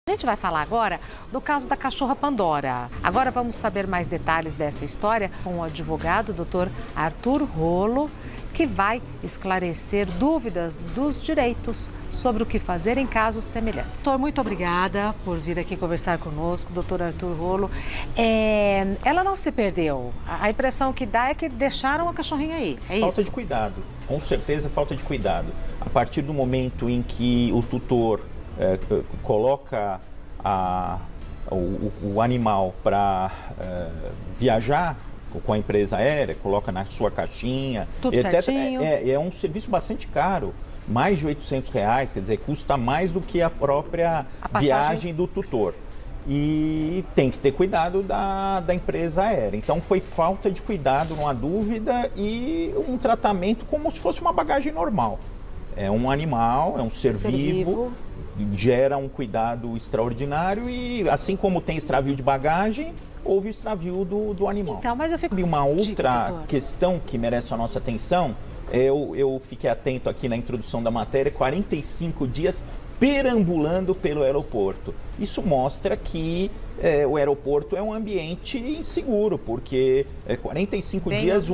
A gente vai falar agora do caso da cachorra Pandora. Agora vamos saber mais detalhes dessa história com o advogado Dr. Arthur Rollo, que vai esclarecer dúvidas dos direitos sobre o que fazer em casos semelhantes. Doutor, muito obrigada por vir aqui conversar conosco, Dr. Arthur Rollo. Ela não se perdeu. A impressão que dá é que deixaram a cachorrinha aí, é isso? Falta de cuidado, com certeza falta de cuidado. A partir do momento em que o tutor coloca o animal para viajar com a empresa aérea, coloca na sua caixinha, tudo etc. Certinho. É um serviço bastante caro, mais de R$800, quer dizer, custa mais do que a própria viagem do tutor. E tem que ter cuidado da empresa aérea. Então foi falta de cuidado, não há dúvida, e um tratamento como se fosse uma bagagem normal. É um animal, é um ser vivo, gera um cuidado extraordinário e assim como tem extravio de bagagem, houve extravio do animal. Então, mas eu fico... Uma outra questão que merece a nossa atenção, eu fiquei atento aqui na introdução da matéria, 45 dias perambulando pelo aeroporto. Isso mostra que o aeroporto é um ambiente inseguro, porque 45 dias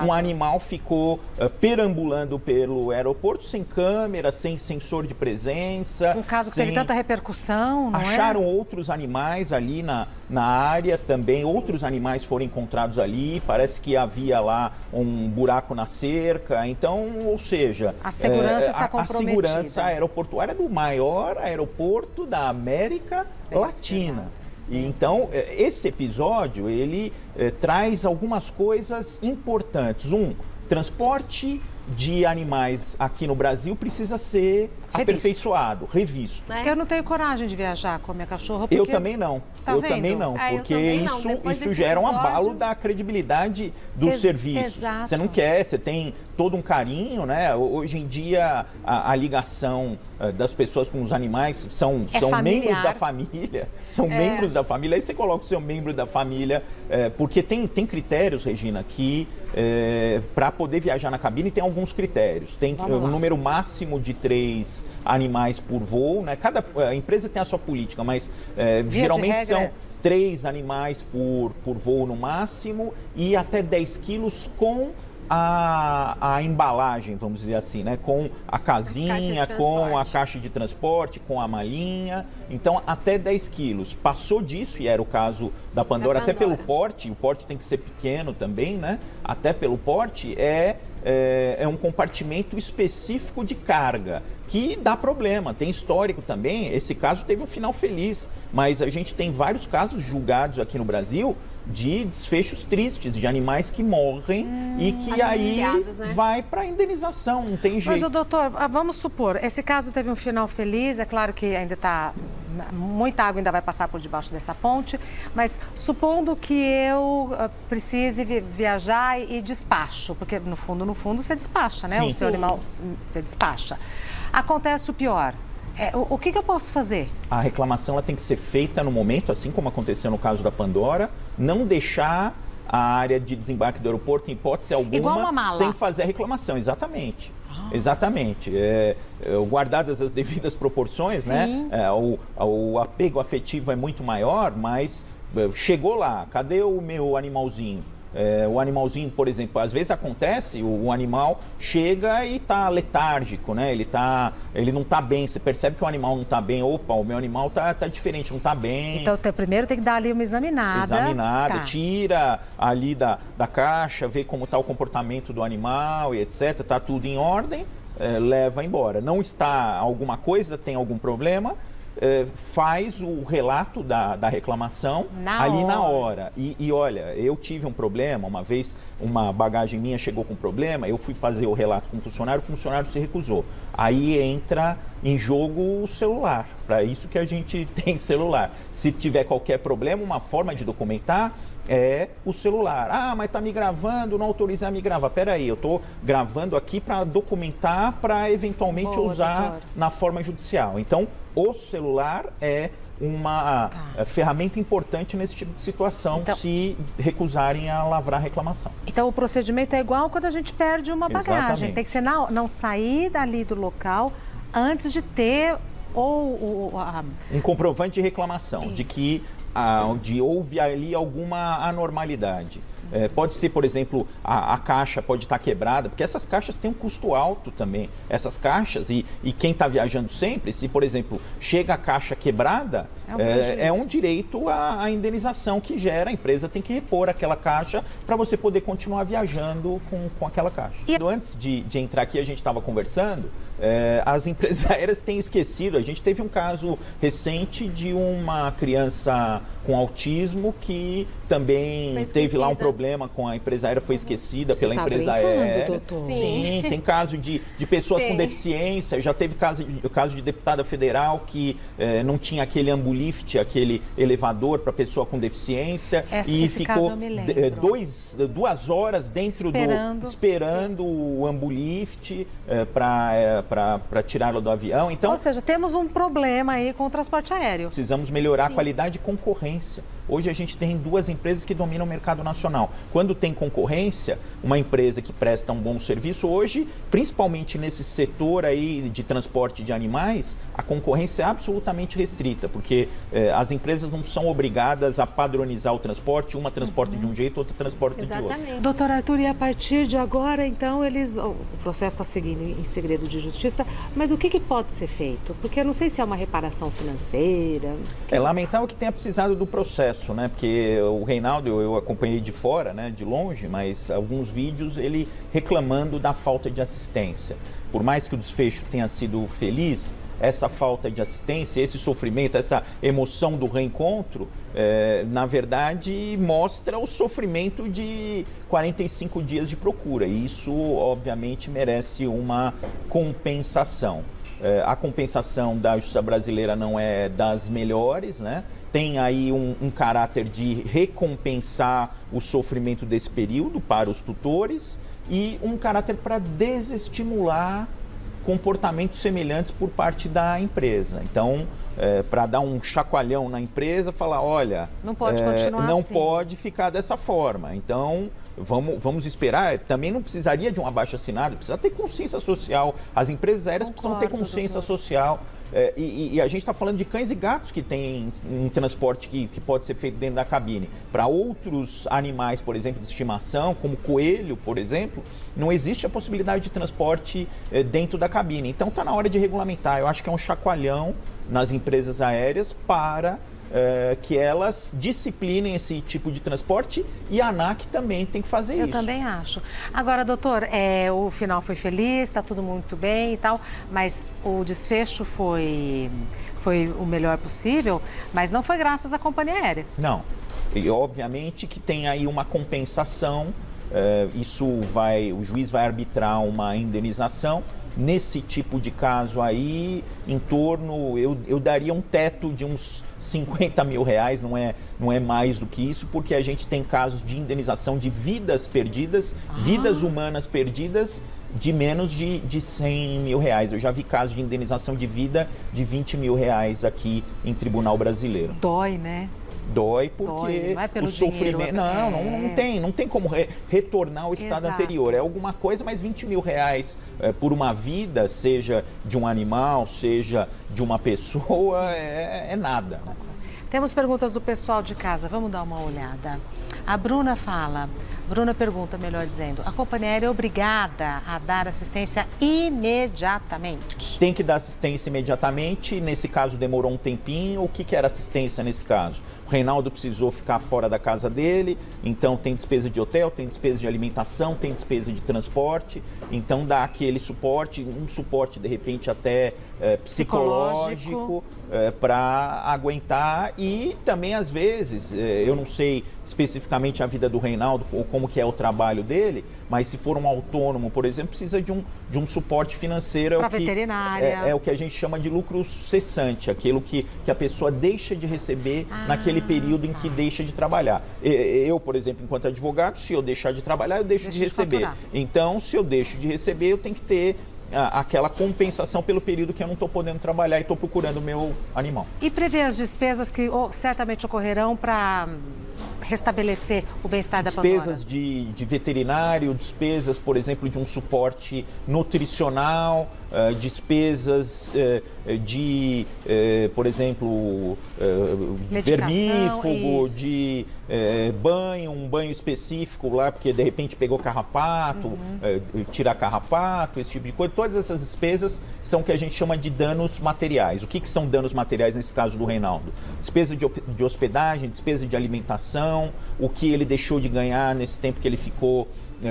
um animal ficou perambulando pelo aeroporto sem câmera, sem sensor de presença. Um caso que teve tanta repercussão, não é? Acharam outros animais ali na área também, outros animais foram encontrados ali, parece que havia lá um buraco na cerca, então, ou seja... A segurança está comprometida. A segurança aeroportuária do maior aeroporto da América Latina. E então, esse episódio, ele traz algumas coisas importantes. Transporte de animais aqui no Brasil precisa ser aperfeiçoado, revisto. Eu não tenho coragem de viajar com a minha cachorra porque... Eu também não. Também não, porque isso gera um abalo da credibilidade dos serviços. Exato. Você não quer, você tem todo um carinho, né? Hoje em dia a ligação das pessoas com os animais são membros da família, membros da família. Aí você coloca o seu membro da família, porque tem critérios, Regina, que para poder viajar na cabine tem alguns critérios. Tem um número máximo de 3 animais por voo, né? Cada empresa tem a sua política, mas geralmente são 3 animais por voo no máximo e até 10 quilos com a embalagem, vamos dizer assim, né? Com a casinha, com a caixa de transporte, com a malinha. Então, até 10 quilos. Passou disso, e era o caso da Pandora, até pelo porte, o porte tem que ser pequeno também, né? Até pelo porte, é um compartimento específico de carga, que dá problema, tem histórico também. Esse caso teve um final feliz, mas a gente tem vários casos julgados aqui no Brasil de desfechos tristes, de animais que morrem e que aí vai para indenização, não tem jeito. Mas, doutor, vamos supor, esse caso teve um final feliz, é claro que ainda está... Muita água ainda vai passar por debaixo dessa ponte, mas supondo que eu precise viajar e despacho, porque no fundo você despacha, né? Sim. O seu animal, você despacha. Acontece o pior. O que eu posso fazer? A reclamação ela tem que ser feita no momento, assim como aconteceu no caso da Pandora, não deixar a área de desembarque do aeroporto, em hipótese alguma, igual uma mala, sem fazer a reclamação, exatamente. Exatamente. Guardadas as devidas proporções, né? O apego afetivo é muito maior, mas chegou lá, cadê o meu animalzinho? O animalzinho, por exemplo, às vezes acontece, o animal chega e está letárgico, né? Ele não está bem, você percebe que o animal não está bem. Opa, o meu animal tá diferente, não está bem. Então, primeiro tem que dar ali uma examinada. Tira ali da caixa, vê como está o comportamento do animal e etc. Está tudo em ordem, leva embora. Não está alguma coisa, tem algum problema, faz o relato da reclamação ali na hora. E olha, eu tive um problema, uma vez uma bagagem minha chegou com problema, eu fui fazer o relato com o funcionário se recusou. Aí entra em jogo o celular, para isso que a gente tem celular. Se tiver qualquer problema, uma forma de documentar é o celular. Mas tá me gravando, não autorizar a me gravar. Peraí, eu tô gravando aqui para documentar, para eventualmente usar na forma judicial. Então, o celular é uma ferramenta importante nesse tipo de situação, se recusarem a lavrar a reclamação. Então, o procedimento é igual quando a gente perde uma bagagem. Exatamente. Tem que ser não sair dali do local antes de ter ou um comprovante de reclamação, de que houve ali alguma anormalidade. Pode ser, por exemplo, a caixa pode estar quebrada, porque essas caixas têm um custo alto também. Essas caixas, e quem está viajando sempre, se, por exemplo, chega a caixa quebrada, é um direito à indenização que gera. A empresa tem que repor aquela caixa para você poder continuar viajando com aquela caixa. Antes de entrar aqui, a gente estava conversando, as empresas aéreas têm esquecido. A gente teve um caso recente de uma criança com autismo que também teve lá um problema com a empresa aérea, foi esquecida pela empresa aérea. Doutor. Sim, tem caso de pessoas com deficiência, já teve caso de deputada federal que não tinha aquele ambulift, aquele elevador para pessoa com deficiência, e ficou 2 horas dentro esperando o ambulift para tirá-lo do avião. Então, ou seja, temos um problema aí com o transporte aéreo. Precisamos melhorar a qualidade e concorrência. Hoje a gente tem 2 empresas que dominam o mercado nacional. Quando tem concorrência, uma empresa que presta um bom serviço, hoje, principalmente nesse setor aí de transporte de animais, a concorrência é absolutamente restrita, porque as empresas não são obrigadas a padronizar o transporte, uma transporta de um jeito, outra transporta de outro. Doutor Arthur, e a partir de agora, então, o processo está seguindo em segredo de justiça, mas o que pode ser feito? Porque eu não sei se é uma reparação financeira. É lamentável que tenha precisado do processo, né? Porque o Reinaldo, eu acompanhei de fora, né? De longe, mas alguns vídeos ele reclamando da falta de assistência. Por mais que o desfecho tenha sido feliz, essa falta de assistência, esse sofrimento, essa emoção do reencontro, na verdade, mostra o sofrimento de 45 dias de procura. E isso, obviamente, merece uma compensação. A compensação da justiça brasileira não é das melhores, né? Tem aí um caráter de recompensar o sofrimento desse período para os tutores e um caráter para desestimular comportamentos semelhantes por parte da empresa. Então, para dar um chacoalhão na empresa, falar, olha, não pode continuar não assim. Pode ficar dessa forma. Então, vamos esperar. Também não precisaria de um abaixo-assinado, precisa ter consciência social. As empresas aéreas precisam ter consciência social. E a gente está falando de cães e gatos que têm um transporte que pode ser feito dentro da cabine. Para outros animais, por exemplo, de estimação, como coelho, por exemplo, não existe a possibilidade de transporte dentro da cabine. Então está na hora de regulamentar. Eu acho que é um chacoalhão nas empresas aéreas para que elas disciplinem esse tipo de transporte, e a ANAC também tem que fazer isso. Eu também acho. Agora, doutor, o final foi feliz, está tudo muito bem e tal, mas o desfecho foi o melhor possível, mas não foi graças à companhia aérea. Não. E obviamente que tem aí uma compensação, o juiz vai arbitrar uma indenização. Nesse tipo de caso aí, eu daria um teto de uns 50 mil reais, não é mais do que isso, porque a gente tem casos de indenização de vidas perdidas, vidas humanas perdidas, de menos de 100 mil reais. Eu já vi casos de indenização de vida de 20 mil reais aqui em tribunal brasileiro. Dói, né? Dói porque não é pelo o sofrimento... Dinheiro, não tem como retornar ao estado anterior. É alguma coisa, mas 20 mil reais por uma vida, seja de um animal, seja de uma pessoa, é nada. Temos perguntas do pessoal de casa, vamos dar uma olhada. A Bruna pergunta, melhor dizendo, a companhia aérea é obrigada a dar assistência imediatamente? Tem que dar assistência imediatamente, nesse caso demorou um tempinho. O que era assistência nesse caso? O Reinaldo precisou ficar fora da casa dele, então tem despesa de hotel, tem despesa de alimentação, tem despesa de transporte, então dá aquele suporte, um suporte de repente até psicológico para aguentar. E também às vezes, eu não sei especificamente a vida do Reinaldo ou como que é o trabalho dele, mas se for um autônomo, por exemplo, precisa de um suporte financeiro. Para veterinária. É o que a gente chama de lucro cessante, aquilo que a pessoa deixa de receber naquele período em que deixa de trabalhar. Eu, por exemplo, enquanto advogado, se eu deixar de trabalhar, eu deixo de receber. Então, se eu deixo de receber, eu tenho que ter aquela compensação pelo período que eu não estou podendo trabalhar e estou procurando o meu animal. E prever as despesas que certamente ocorrerão para restabelecer o bem-estar da Pandora? Despesas de veterinário, despesas, por exemplo, de um suporte nutricional, despesas de, por exemplo, vermífugo, de um banho específico lá, porque de repente pegou carrapato, tirar carrapato, esse tipo de coisa. Todas essas despesas são o que a gente chama de danos materiais. O que são danos materiais nesse caso do Reinaldo? Despesa de hospedagem, despesa de alimentação, o que ele deixou de ganhar nesse tempo que ele ficou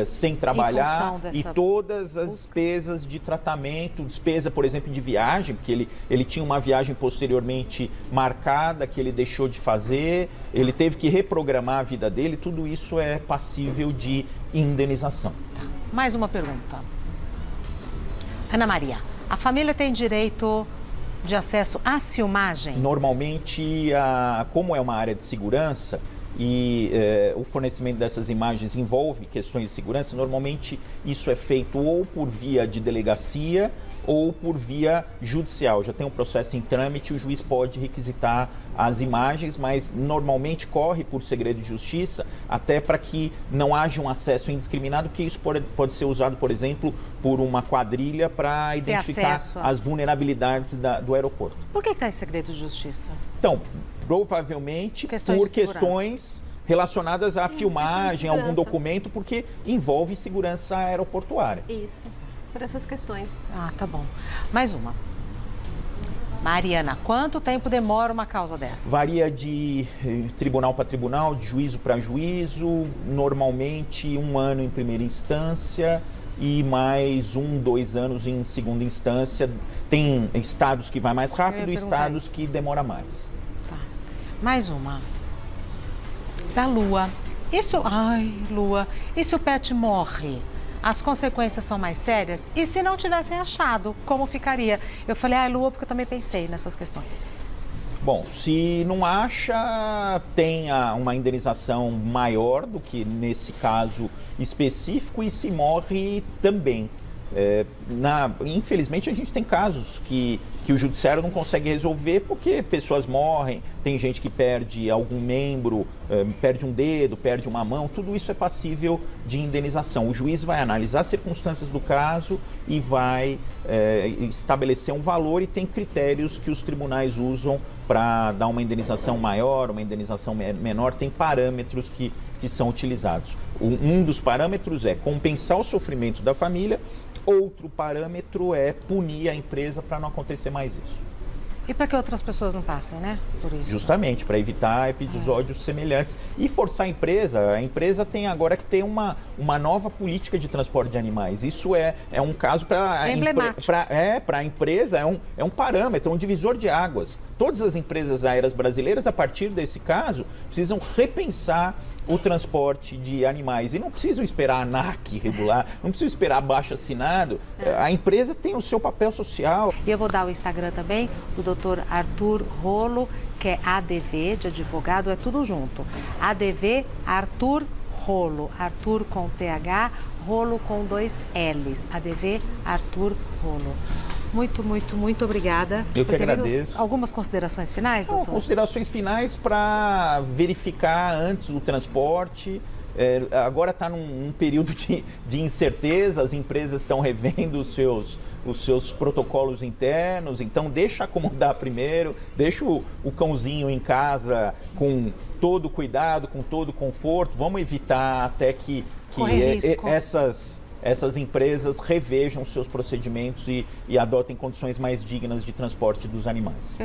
sem trabalhar, e todas as despesas de tratamento, despesa, por exemplo, de viagem, porque ele tinha uma viagem posteriormente marcada que ele deixou de fazer, ele teve que reprogramar a vida dele, tudo isso é passível de indenização. Tá. Mais uma pergunta. Ana Maria, a família tem direito de acesso às filmagens? Normalmente, como é uma área de segurança, e o fornecimento dessas imagens envolve questões de segurança, normalmente isso é feito ou por via de delegacia ou por via judicial. Já tem um processo em trâmite, o juiz pode requisitar as imagens, mas normalmente corre por segredo de justiça, até para que não haja um acesso indiscriminado, porque isso pode ser usado, por exemplo, por uma quadrilha para identificar as vulnerabilidades do aeroporto. Por que está em segredo de justiça? Então, provavelmente por questões relacionadas à filmagem, a algum documento, porque envolve segurança aeroportuária. Isso, por essas questões. Ah, tá bom. Mais uma. Mariana, quanto tempo demora uma causa dessa? Varia de tribunal para tribunal, de juízo para juízo, normalmente 1 ano em primeira instância e mais 2 anos em segunda instância. Tem estados que vai mais rápido e estados que demora mais. Tá. Mais uma. Da Lua. Lua. E se o pet morre? As consequências são mais sérias? E se não tivessem achado, como ficaria? Eu falei, Lua, porque eu também pensei nessas questões. Bom, se não acha, tem uma indenização maior do que nesse caso específico, e se morre também. Infelizmente, a gente tem casos que o judiciário não consegue resolver porque pessoas morrem, tem gente que perde algum membro, perde um dedo, perde uma mão, tudo isso é passível de indenização. O juiz vai analisar as circunstâncias do caso e vai estabelecer um valor, e tem critérios que os tribunais usam para dar uma indenização maior, uma indenização menor, tem parâmetros que são utilizados. Um dos parâmetros é compensar o sofrimento da família. Outro parâmetro é punir a empresa para não acontecer mais isso. E para que outras pessoas não passem, né? Por isso. Justamente, para evitar episódios semelhantes. E forçar a empresa tem agora que ter uma nova política de transporte de animais. Isso é um caso para a empresa, é um parâmetro, um divisor de águas. Todas as empresas aéreas brasileiras, a partir desse caso, precisam repensar o transporte de animais. E não precisam esperar a ANAC regular, não precisam esperar abaixo-assinado. A empresa tem o seu papel social. E eu vou dar o Instagram também do Dr. Arthur Rolo, que é ADV, de advogado, é tudo junto. ADV Arthur Rolo. Arthur com TH, Rolo com 2 L's. ADV Arthur Rolo. Muito obrigada. Eu que agradeço. Algumas considerações finais, doutor? Considerações finais para verificar antes o transporte. Agora está num período de incerteza, as empresas estão revendo os seus protocolos internos, então deixa acomodar primeiro, deixa o cãozinho em casa com todo cuidado, com todo conforto. Vamos evitar até que essas empresas revejam seus procedimentos e adotem condições mais dignas de transporte dos animais.